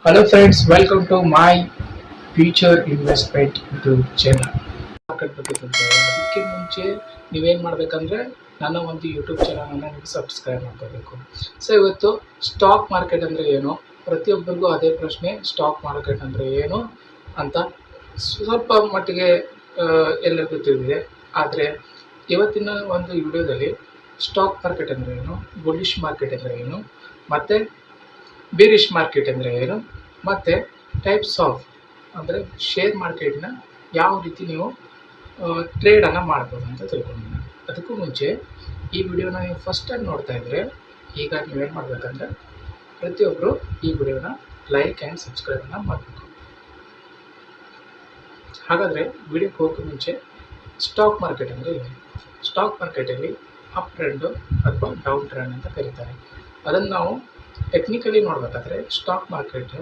Hello friends, welcome to my future investment YouTube channel. Market ಬಗ್ಗೆ ತಿಳ್ಕೊಳ್ಳೋಣ. ಅದಕ್ಕೆ ಮುಂಚೆ ನೀವೇನು ಮಾಡಬೇಕಂದ್ರೆ ನನ್ನ ಒಂದು ಯೂಟ್ಯೂಬ್ ಚಾನಲನ್ನು ನೀವು ಸಬ್ಸ್ಕ್ರೈಬ್ ಮಾಡ್ಕೋಬೇಕು. ಸೊ ಇವತ್ತು ಸ್ಟಾಕ್ ಮಾರ್ಕೆಟ್ ಅಂದರೆ ಏನು, ಪ್ರತಿಯೊಬ್ಬರಿಗೂ ಅದೇ ಪ್ರಶ್ನೆ, ಸ್ಟಾಕ್ ಮಾರ್ಕೆಟ್ ಅಂದರೆ ಏನು ಅಂತ ಸ್ವಲ್ಪ ಮಟ್ಟಿಗೆ ಎಲ್ಲರಿಗೂ ತಿಳಿದಿದೆ. ಆದರೆ ಇವತ್ತಿನ ಒಂದು ವಿಡಿಯೋದಲ್ಲಿ ಸ್ಟಾಕ್ ಮಾರ್ಕೆಟ್ ಅಂದರೆ ಏನು, ಬುಲಿಶ್ ಮಾರ್ಕೆಟ್ ಅಂದರೆ ಏನು, ಮತ್ತು ಬೇರಿಶ್ ಮಾರ್ಕೆಟ್ ಅಂದರೆ ಏನು, ಮತ್ತು ಟೈಪ್ಸ್ ಆಫ್ ಅಂದರೆ ಶೇರ್ ಮಾರ್ಕೆಟ್ನ ಯಾವ ರೀತಿ ನೀವು ಟ್ರೇಡನ್ನು ಮಾಡ್ಬೋದು ಅಂತ ತಿಳ್ಕೊಂಡಿದ್ದೀನಿ. ಅದಕ್ಕೂ ಮುಂಚೆ ಈ ವಿಡಿಯೋನ ನೀವು ಫಸ್ಟ್ ಟೈಮ್ ನೋಡ್ತಾ ಇದ್ದರೆ ಈಗ ನೀವೇನು ಮಾಡಬೇಕಂದ್ರೆ ಪ್ರತಿಯೊಬ್ಬರು ಈ ವಿಡಿಯೋನ ಲೈಕ್ ಆ್ಯಂಡ್ ಸಬ್ಸ್ಕ್ರೈಬನ್ನು ಮಾಡಬೇಕು. ಹಾಗಾದರೆ ವಿಡಿಯೋಕ್ಕೆ ಹೋಗೋ ಮುಂಚೆ ಸ್ಟಾಕ್ ಮಾರ್ಕೆಟ್ ಅಂದರೆ ಏನು? ಸ್ಟಾಕ್ ಮಾರ್ಕೆಟಲ್ಲಿ ಅಪ್ ಟ್ರೆಂಡು ಅಥವಾ ಡೌನ್ ಟ್ರೆಂಡ್ ಅಂತ ಕರೀತಾರೆ. ಅದನ್ನು ನಾವು ಟೆಕ್ನಿಕಲಿ ನೋಡಬೇಕಾದ್ರೆ ಸ್ಟಾಕ್ ಮಾರ್ಕೆಟ್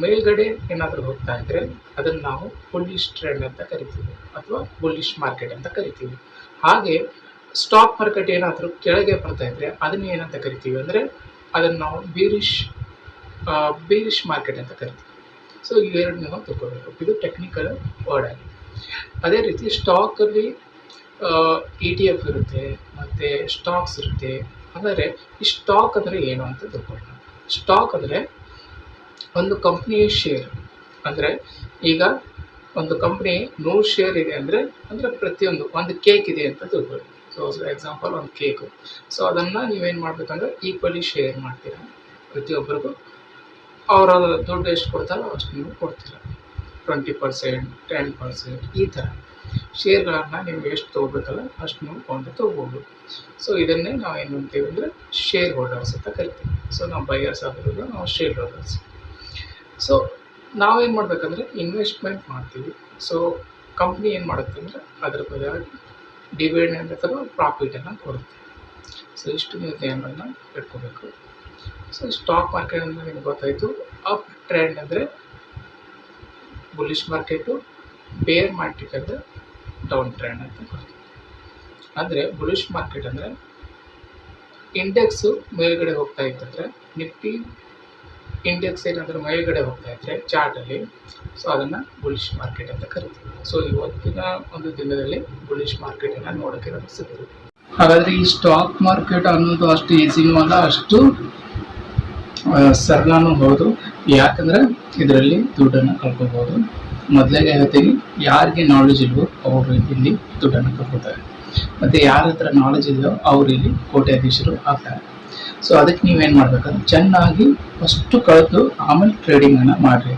ಮೇಲ್ಗಡೆ ಏನಾದರೂ ಹೋಗ್ತಾ ಇದ್ದರೆ ಅದನ್ನು ನಾವು ಬುಲ್ಲಿಶ್ ಟ್ರೆಂಡ್ ಅಂತ ಕರಿತೀವಿ ಅಥವಾ ಬುಲ್ಲಿಶ್ ಮಾರ್ಕೆಟ್ ಅಂತ ಕರಿತೀವಿ. ಹಾಗೆ ಸ್ಟಾಕ್ ಮಾರ್ಕೆಟ್ ಏನಾದರೂ ಕೆಳಗೆ ಬರ್ತಾ ಇದ್ದರೆ ಅದನ್ನು ಏನಂತ ಕರಿತೀವಿ ಅಂದರೆ ಅದನ್ನು ನಾವು ಬೇರಿಶ್ ಮಾರ್ಕೆಟ್ ಅಂತ ಕರಿತೀವಿ. ಸೊ ಇವೆರಡು ನಾವು ತಿಳ್ಕೋಬೇಕು, ಇದು ಟೆಕ್ನಿಕಲ್ ವರ್ಡ್ ಆಗಿ. ಅದೇ ರೀತಿ ಸ್ಟಾಕಲ್ಲಿ ETF ಇರುತ್ತೆ ಮತ್ತು ಸ್ಟಾಕ್ಸ್ ಇರುತ್ತೆ. ಅಂದರೆ ಈ ಸ್ಟಾಕ್ ಅಂದರೆ ಏನು ಅಂತ ತಿಳ್ಕೊಳ್ಳೋಣ. ಸ್ಟಾಕ್ ಅಂದರೆ ಒಂದು ಕಂಪ್ನಿಯ ಶೇರ್. ಅಂದರೆ ಈಗ ಒಂದು ಕಂಪ್ನಿ 100 ಶೇರ್ ಇದೆ ಅಂದರೆ ಪ್ರತಿಯೊಂದು ಒಂದು ಕೇಕ್ ಇದೆ ಅಂತ ತಿಳ್ಕೊಳ್ಳಿ. ಸೊ ಎಕ್ಸಾಂಪಲ್ ಒಂದು ಕೇಕು. ಸೊ ಅದನ್ನು ನೀವೇನು ಮಾಡಬೇಕಂದ್ರೆ ಈಕ್ವಲಿ ಶೇರ್ ಮಾಡ್ತೀರಾ. ಪ್ರತಿಯೊಬ್ಬರಿಗೂ ಅವರ ದುಡ್ಡು ಎಷ್ಟು ಕೊಡ್ತಾರೋ ಅಷ್ಟು ನೀವು ಕೊಡ್ತೀರ. 20%, 10% ಈ ಥರ ಶೇರ್ಗಳನ್ನು ನೀವು ಎಷ್ಟು ತೊಗೋಬೇಕಲ್ಲ ಅಷ್ಟು ನೀವು ಕೊಂಡು ತೊಗೋಬೋದು. ಸೊ ಇದನ್ನೇ ನಾವು ಏನು ಅಂತೀವಿ ಅಂದರೆ ಶೇರ್ ಹೋಲ್ಡರ್ಸ್ ಅಂತ ಕರಿತೀವಿ. ಸೊ ನಾವು ಬೈಯರ್ಸ್ ಆಗಿರೋದು ನಾವು ಶೇರ್ ಹೋಲ್ಡರ್ಸ್. ಸೊ ನಾವೇನು ಮಾಡಬೇಕಂದ್ರೆ ಇನ್ವೆಸ್ಟ್ಮೆಂಟ್ ಮಾಡ್ತೀವಿ. ಸೊ ಕಂಪ್ನಿ ಏನು ಮಾಡುತ್ತೆ ಅಂದರೆ ಅದ್ರ ಬದಲಾಗಿ ಡಿವಿಡೆಂಡ್ ಅಥವಾ ಪ್ರಾಫಿಟನ್ನು ಕೊಡುತ್ತೆ. ಸೊ ಇಷ್ಟು ನೀವು ಧ್ಯಾನವನ್ನು ಇಟ್ಕೋಬೇಕು. ಸೊ ಸ್ಟಾಕ್ ಮಾರ್ಕೆಟ್ ಅಂದರೆ ನಿಮ್ಗೆ ಗೊತ್ತಾಯಿತು. ಅಪ್ ಟ್ರೆಂಡ್ ಅಂದರೆ ಬುಲಿಶ್ ಮಾರ್ಕೆಟು, ಬೇರ್ ಮಾರ್ಕೆಟ್ ಅಂದರೆ ಡೌನ್ ಟ್ರೆಂಡ್ ಅಂತ ಕೊಡ್ತೀವಿ. ಅಂದರೆ ಬುಲಿಶ್ ಮಾರ್ಕೆಟ್ ಅಂದರೆ ಇಂಡೆಕ್ಸು ಮೇಲ್ಗಡೆ ಹೋಗ್ತಾ ಇತ್ತಂದರೆ, ನಿಫ್ಟಿ ಇಂಡೆಕ್ಸ್ ಏನಾದರೂ ಮೇಲ್ಗಡೆ ಹೋಗ್ತಾ ಇದ್ದರೆ ಚಾರ್ಟಲ್ಲಿ, ಸೊ ಅದನ್ನು ಬುಲಿಶ್ ಮಾರ್ಕೆಟ್ ಅಂತ ಕರಿತೀವಿ. ಸೊ ಇವತ್ತಿನ ಒಂದು ದಿನದಲ್ಲಿ ಬುಲಿಶ್ ಮಾರ್ಕೆಟನ್ನು ನೋಡೋಕ್ಕೆ ನಮಗೆ ಸಿಗ್ತದೆ. ಹಾಗಾದರೆ ಈ ಸ್ಟಾಕ್ ಮಾರ್ಕೆಟ್ ಅನ್ನೋದು ಅಷ್ಟು ಈಸಿನೂ ಅಲ್ಲ, ಅಷ್ಟು ಸರಳನೂ ಹೌದು. ಯಾಕಂದರೆ ಇದರಲ್ಲಿ ದುಡ್ಡನ್ನು ಕಳ್ಕೊಬೋದು. ಮೊದಲಿಗೆ ಹೇಳ್ತೀವಿ, ಯಾರಿಗೆ ನಾಲೆಜ್ ಇಲ್ವೋ ಅವರು ಇಲ್ಲಿ ದುಡ್ಡನ್ನು ಕಳ್ಕೊತಾರೆ, ಮತ್ತು ಯಾರ ಹತ್ರ ನಾಲೆಜ್ ಇದೆಯೋ ಅವರು ಇಲ್ಲಿ ಕೋಟ್ಯಾಧೀಶರು ಆಗ್ತಾರೆ. ಸೊ ಅದಕ್ಕೆ ನೀವೇನು ಮಾಡಬೇಕಂದ್ರೆ ಚೆನ್ನಾಗಿ ಫಸ್ಟು ಕಳೆದು ಆಮೇಲೆ ಟ್ರೇಡಿಂಗನ್ನು ಮಾಡಿರಿ.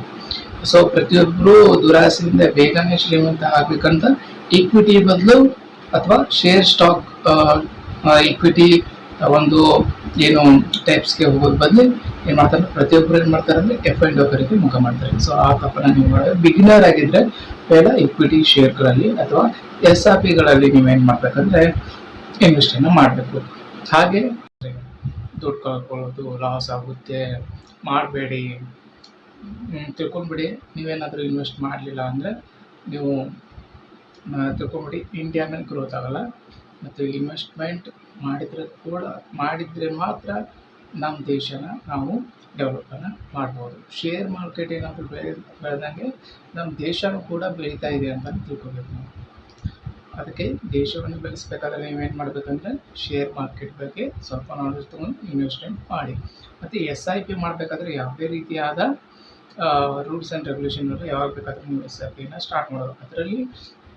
ಸೊ ಪ್ರತಿಯೊಬ್ಬರು ದುರಾಸೆಯಿಂದ ಬೇಗನೆ ಶ್ರೀಮಂತ ಆಗಬೇಕಂತ ಈಕ್ವಿಟಿ ಬದಲು ಅಥವಾ ಶೇರ್ ಸ್ಟಾಕ್ ಈಕ್ವಿಟಿ ಒಂದು ಏನು ಟೈಪ್ಸ್ಗೆ ಹೋಗೋದು ಬದಲು ಏನು ಮಾಡ್ತಾರೆ, ಪ್ರತಿಯೊಬ್ಬರು ಏನು ಮಾಡ್ತಾರೆ ಅಂದರೆ F&O ಕರೆಗೆ ಮುಖ ಮಾಡ್ತಾರೆ. ಸೊ ಆ ತಪ್ಪನ್ನು ನೀವು ಮಾಡೋದು. ಬಿಗಿನರ್ ಆಗಿದ್ದರೆ ಬೇಡ ಈಕ್ವಿಟಿ ಶೇರ್ಗಳಲ್ಲಿ ಅಥವಾ SIPಗಳಲ್ಲಿ ನೀವೇನು ಮಾಡಬೇಕಂದ್ರೆ ಇನ್ವೆಸ್ಟನ್ನು ಮಾಡಬೇಕು. ಹಾಗೆ ದುಡ್ಡು ಕಳ್ಕೊಳ್ಳೋದು, ಲಾಸ್ ಆಗುತ್ತೆ, ಮಾಡಬೇಡಿ, ತಿಳ್ಕೊಂಬಿಡಿ. ನೀವೇನಾದರೂ ಇನ್ವೆಸ್ಟ್ ಮಾಡಲಿಲ್ಲ ಅಂದರೆ ನೀವು ತಿಳ್ಕೊಂಬಿಡಿ ಇಂಡಿಯಾನ ಗ್ರೋತ್ ಆಗೋಲ್ಲ. ಮತ್ತು ಇನ್ವೆಸ್ಟ್ಮೆಂಟ್ ಮಾಡಿದರೆ ಮಾತ್ರ ನಮ್ಮ ದೇಶನ ನಾವು ಡೆವಲಪನ್ನು ಮಾಡ್ಬೋದು. ಶೇರ್ ಮಾರ್ಕೆಟ್ ಏನಾದರೂ ಬೆಳೆದಂಗೆ ನಮ್ಮ ದೇಶನೂ ಕೂಡ ಬೆಳೀತಾ ಇದೆ ಅಂತ ತಿಳ್ಕೊಬೇಕು ನಾವು. ಅದಕ್ಕೆ ದೇಶವನ್ನು ಬೆಳೆಸಬೇಕಾದ್ರೆ ನೀವೇನು ಮಾಡಬೇಕಂದ್ರೆ ಶೇರ್ ಮಾರ್ಕೆಟ್ ಬಗ್ಗೆ ಸ್ವಲ್ಪ ನಾಲೆಜ್ ತೊಗೊಂಡು ಇನ್ವೆಸ್ಟ್ಮೆಂಟ್ ಮಾಡಿ. ಮತ್ತು SIP ಮಾಡಬೇಕಾದ್ರೆ ಯಾವುದೇ ರೀತಿಯಾದ ರೂಲ್ಸ್ ಆ್ಯಂಡ್ ರೆಗ್ಯುಲೇಷನ್ಗಳು ಯಾವಾಗ ಬೇಕಾದರೂ ನೀವು SIPನ ಸ್ಟಾರ್ಟ್ ಮಾಡಬೇಕು. ಅದರಲ್ಲಿ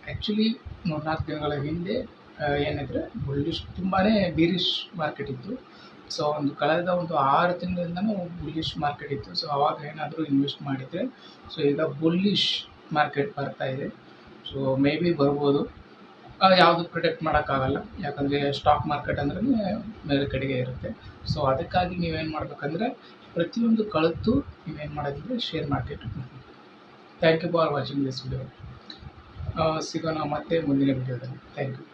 ಆ್ಯಕ್ಚುಲಿ 3-4 ದಿನಗಳ ಹಿಂದೆ ಏನಿದ್ರೆ ತುಂಬಾ ಬೇರಿಶ್ ಮಾರ್ಕೆಟ್ ಇತ್ತು. ಸೊ ಕಳೆದ 6 ತಿಂಗಳಿಂದನೂ ಬುಲ್ಲಿಶ್ ಮಾರ್ಕೆಟ್ ಇತ್ತು. ಸೊ ಅವಾಗ ಏನಾದರೂ ಇನ್ವೆಸ್ಟ್ ಮಾಡಿದರೆ, ಸೊ ಈಗ ಬುಲ್ಲಿಶ್ ಮಾರ್ಕೆಟ್ ಬರ್ತಾ ಇದೆ. ಸೊ ಮೇ ಬಿ ಬರ್ಬೋದು, ಯಾವುದು ಪ್ರಿಡಿಕ್ಟ್ ಮಾಡೋಕ್ಕಾಗಲ್ಲ. ಯಾಕಂದರೆ ಸ್ಟಾಕ್ ಮಾರ್ಕೆಟ್ ಅಂದ್ರೆ ಮೇಲೆ ಕಡೆಗೆ ಇರುತ್ತೆ. ಸೊ ಅದಕ್ಕಾಗಿ ನೀವೇನು ಮಾಡಬೇಕಂದ್ರೆ ಪ್ರತಿಯೊಂದು ಕಲಿತು ನೀವೇನು ಮಾಡೋದಿದ್ರೆ share market. Thank you for watching this video. ಸಿಗೋಣ ಮತ್ತೆ ಮುಂದಿನ ವಿಡಿಯೋದಲ್ಲಿ. Thank you.